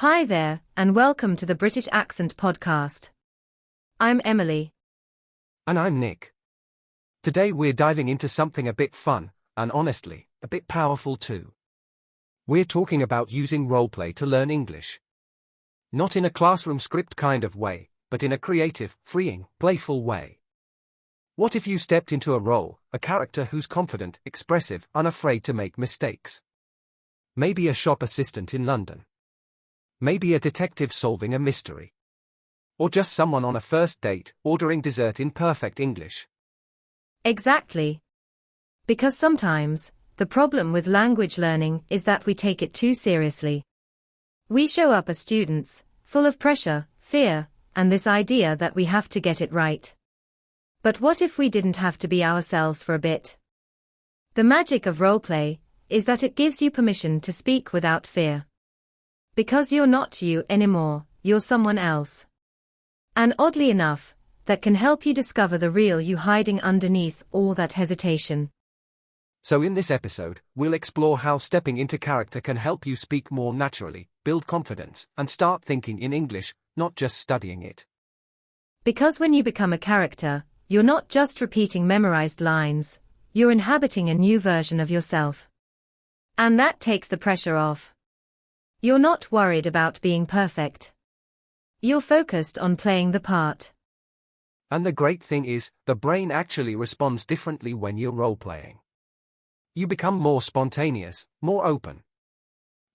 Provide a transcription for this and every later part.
Hi there, and welcome to the British Accent Podcast. I'm Emily. And I'm Nick. Today we're diving into something a bit fun, and honestly, a bit powerful too. We're talking about using roleplay to learn English. Not in a classroom script kind of way, but in a creative, freeing, playful way. What if you stepped into a role, a character who's confident, expressive, unafraid to make mistakes? Maybe a shop assistant in London. Maybe a detective solving a mystery. Or just someone on a first date, ordering dessert in perfect English. Exactly. Because sometimes, the problem with language learning is that we take it too seriously. We show up as students, full of pressure, fear, and this idea that we have to get it right. But what if we didn't have to be ourselves for a bit? The magic of roleplay is that it gives you permission to speak without fear. Because you're not you anymore, you're someone else. And oddly enough, that can help you discover the real you hiding underneath all that hesitation. So in this episode, we'll explore how stepping into character can help you speak more naturally, build confidence, and start thinking in English, not just studying it. Because when you become a character, you're not just repeating memorized lines, you're inhabiting a new version of yourself. And that takes the pressure off. You're not worried about being perfect. You're focused on playing the part. And the great thing is, the brain actually responds differently when you're role-playing. You become more spontaneous, more open.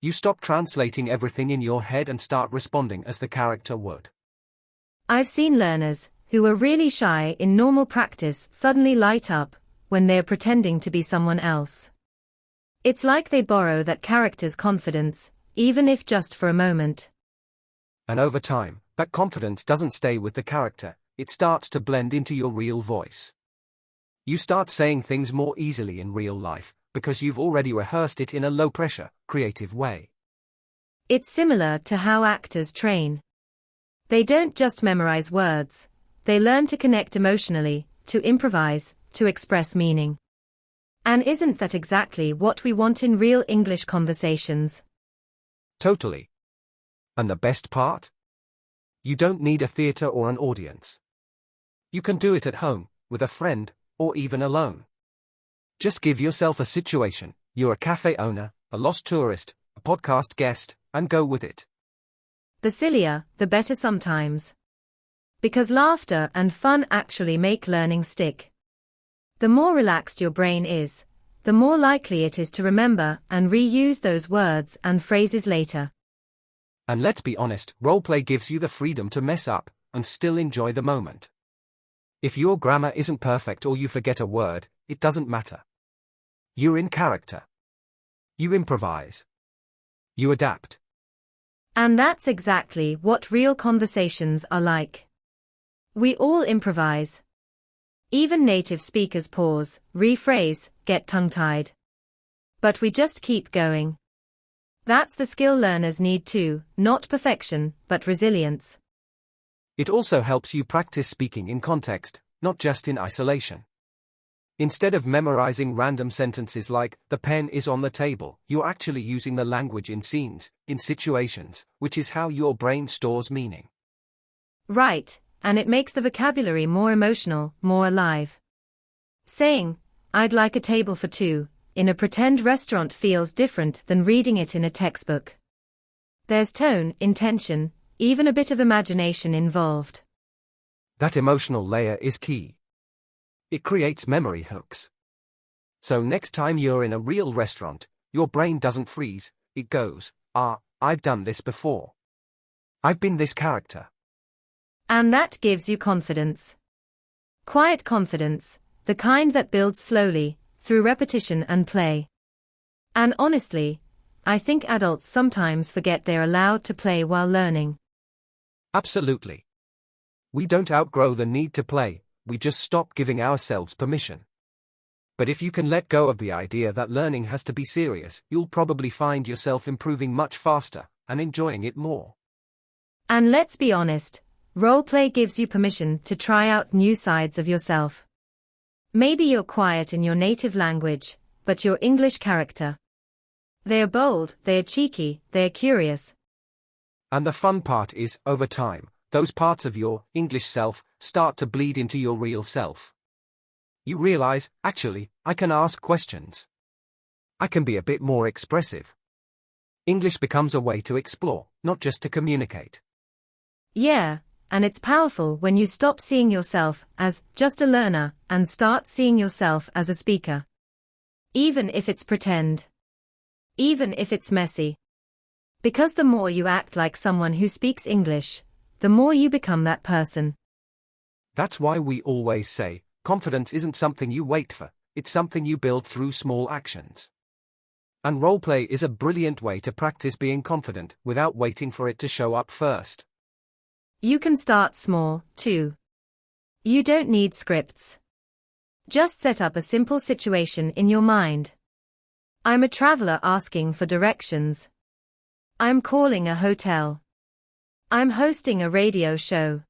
You stop translating everything in your head and start responding as the character would. I've seen learners who were really shy in normal practice suddenly light up when they're pretending to be someone else. It's like they borrow that character's confidence, even if just for a moment. And over time, that confidence doesn't stay with the character, it starts to blend into your real voice. You start saying things more easily in real life, because you've already rehearsed it in a low-pressure, creative way. It's similar to how actors train. They don't just memorize words, they learn to connect emotionally, to improvise, to express meaning. And isn't that exactly what we want in real English conversations? Totally. And the best part? You don't need a theater or an audience. You can do it at home, with a friend, or even alone. Just give yourself a situation, you're a cafe owner, a lost tourist, a podcast guest, and go with it. The sillier, the better sometimes. Because laughter and fun actually make learning stick. The more relaxed your brain is, the more likely it is to remember and reuse those words and phrases later. And let's be honest, roleplay gives you the freedom to mess up, and still enjoy the moment. If your grammar isn't perfect or you forget a word, it doesn't matter. You're in character. You improvise. You adapt. And that's exactly what real conversations are like. We all improvise. Even native speakers pause, rephrase, get tongue-tied. But we just keep going. That's the skill learners need too, not perfection, but resilience. It also helps you practice speaking in context, not just in isolation. Instead of memorizing random sentences like, the pen is on the table, you're actually using the language in scenes, in situations, which is how your brain stores meaning. Right, and it makes the vocabulary more emotional, more alive. Saying, I'd like a table for two, in a pretend restaurant feels different than reading it in a textbook. There's tone, intention, even a bit of imagination involved. That emotional layer is key. It creates memory hooks. So next time you're in a real restaurant, your brain doesn't freeze, it goes, I've done this before. I've been this character. And that gives you confidence. Quiet confidence, the kind that builds slowly, through repetition and play. And honestly, I think adults sometimes forget they're allowed to play while learning. Absolutely. We don't outgrow the need to play, we just stop giving ourselves permission. But if you can let go of the idea that learning has to be serious, you'll probably find yourself improving much faster, and enjoying it more. And let's be honest, roleplay gives you permission to try out new sides of yourself. Maybe you're quiet in your native language, but your English character. They're bold, they're cheeky, they're curious. And the fun part is, over time, those parts of your English self start to bleed into your real self. You realize, actually, I can ask questions. I can be a bit more expressive. English becomes a way to explore, not just to communicate. Yeah, and it's powerful when you stop seeing yourself as just a learner and start seeing yourself as a speaker. Even if it's pretend. Even if it's messy. Because the more you act like someone who speaks English, the more you become that person. That's why we always say, confidence isn't something you wait for, it's something you build through small actions. And roleplay is a brilliant way to practice being confident without waiting for it to show up first. You can start small, too. You don't need scripts. Just set up a simple situation in your mind. I'm a traveler asking for directions. I'm calling a hotel. I'm hosting a radio show.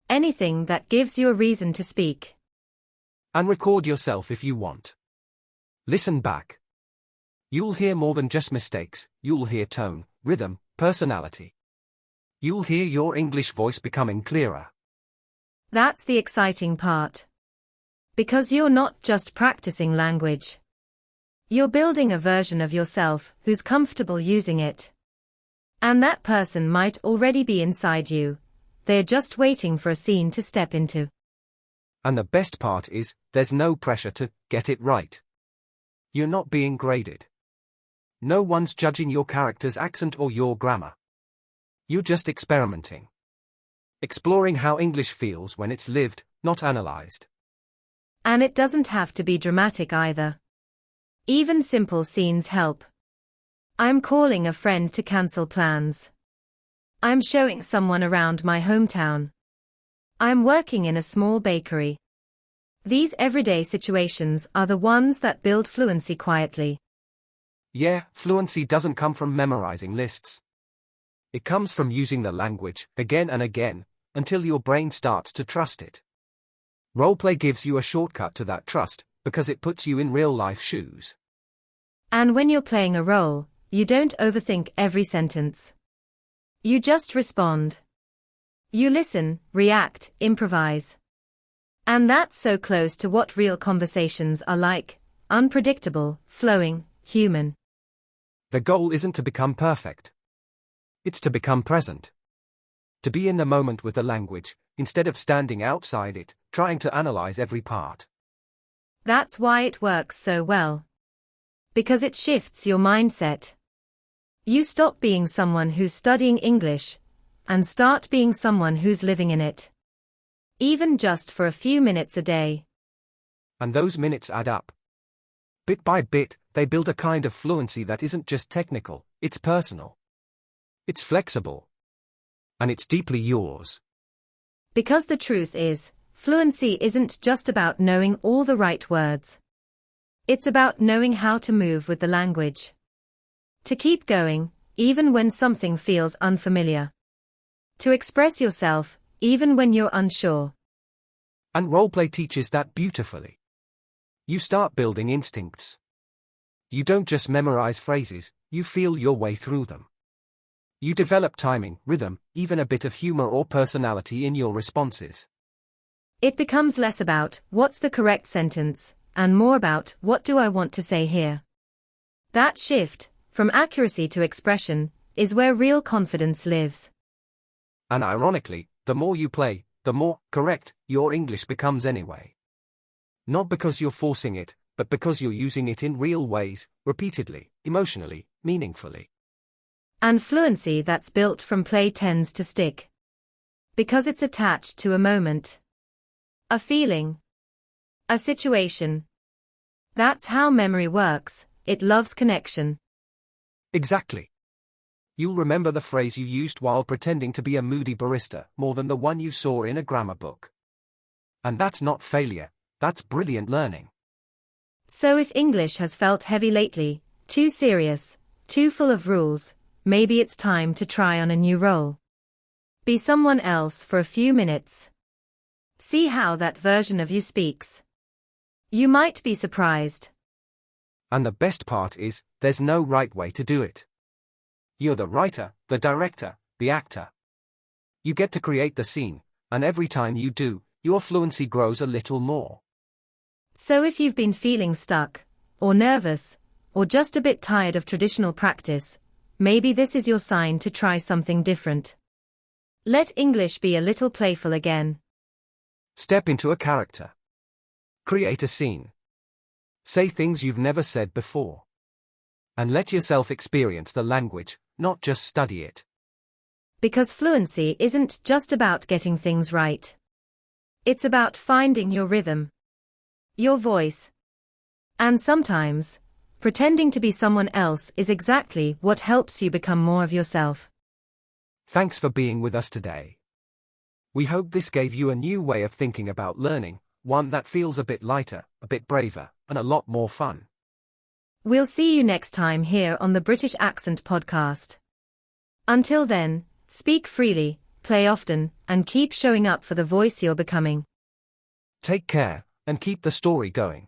Anything that gives you a reason to speak. And record yourself if you want. Listen back. You'll hear more than just mistakes, you'll hear tone, rhythm, personality. You'll hear your English voice becoming clearer. That's the exciting part. Because you're not just practicing language. You're building a version of yourself who's comfortable using it. And that person might already be inside you. They're just waiting for a scene to step into. And the best part is, there's no pressure to get it right. You're not being graded. No one's judging your character's accent or your grammar. You're just experimenting. Exploring how English feels when it's lived, not analyzed. And it doesn't have to be dramatic either. Even simple scenes help. I'm calling a friend to cancel plans. I'm showing someone around my hometown. I'm working in a small bakery. These everyday situations are the ones that build fluency quietly. Yeah, fluency doesn't come from memorizing lists. It comes from using the language again and again, until your brain starts to trust it. Roleplay gives you a shortcut to that trust, because it puts you in real-life shoes. And when you're playing a role, you don't overthink every sentence. You just respond. You listen, react, improvise. And that's so close to what real conversations are like, unpredictable, flowing, human. The goal isn't to become perfect. It's to become present. To be in the moment with the language, instead of standing outside it, trying to analyze every part. That's why it works so well. Because it shifts your mindset. You stop being someone who's studying English, and start being someone who's living in it. Even just for a few minutes a day. And those minutes add up. Bit by bit, they build a kind of fluency that isn't just technical, it's personal. It's flexible. And it's deeply yours. Because the truth is, fluency isn't just about knowing all the right words. It's about knowing how to move with the language. To keep going, even when something feels unfamiliar. To express yourself, even when you're unsure. And roleplay teaches that beautifully. You start building instincts. You don't just memorize phrases, you feel your way through them. You develop timing, rhythm, even a bit of humor or personality in your responses. It becomes less about, what's the correct sentence, and more about, what do I want to say here? That shift, from accuracy to expression, is where real confidence lives. And ironically, the more you play, the more correct your English becomes anyway. Not because you're forcing it, but because you're using it in real ways, repeatedly, emotionally, meaningfully. And fluency that's built from play tends to stick. Because it's attached to a moment. A feeling. A situation. That's how memory works, it loves connection. Exactly. You'll remember the phrase you used while pretending to be a moody barista more than the one you saw in a grammar book. And that's not failure, that's brilliant learning. So if English has felt heavy lately, too serious, too full of rules, maybe it's time to try on a new role. Be someone else for a few minutes. See how that version of you speaks. You might be surprised. And the best part is, there's no right way to do it. You're the writer, the director, the the actor. You get to create the scene, and every time you do, your fluency grows a little more. So if you've been feeling stuck, or nervous, or just a bit tired of traditional practice, maybe this is your sign to try something different. Let English be a little playful again. Step into a character. Create a scene. Say things you've never said before. And let yourself experience the language, not just study it. Because fluency isn't just about getting things right. It's about finding your rhythm, your voice. And sometimes, pretending to be someone else is exactly what helps you become more of yourself. Thanks for being with us today. We hope this gave you a new way of thinking about learning, one that feels a bit lighter, a bit braver, and a lot more fun. We'll see you next time here on the British Accent Podcast. Until then, speak freely, play often, and keep showing up for the voice you're becoming. Take care, and keep the story going.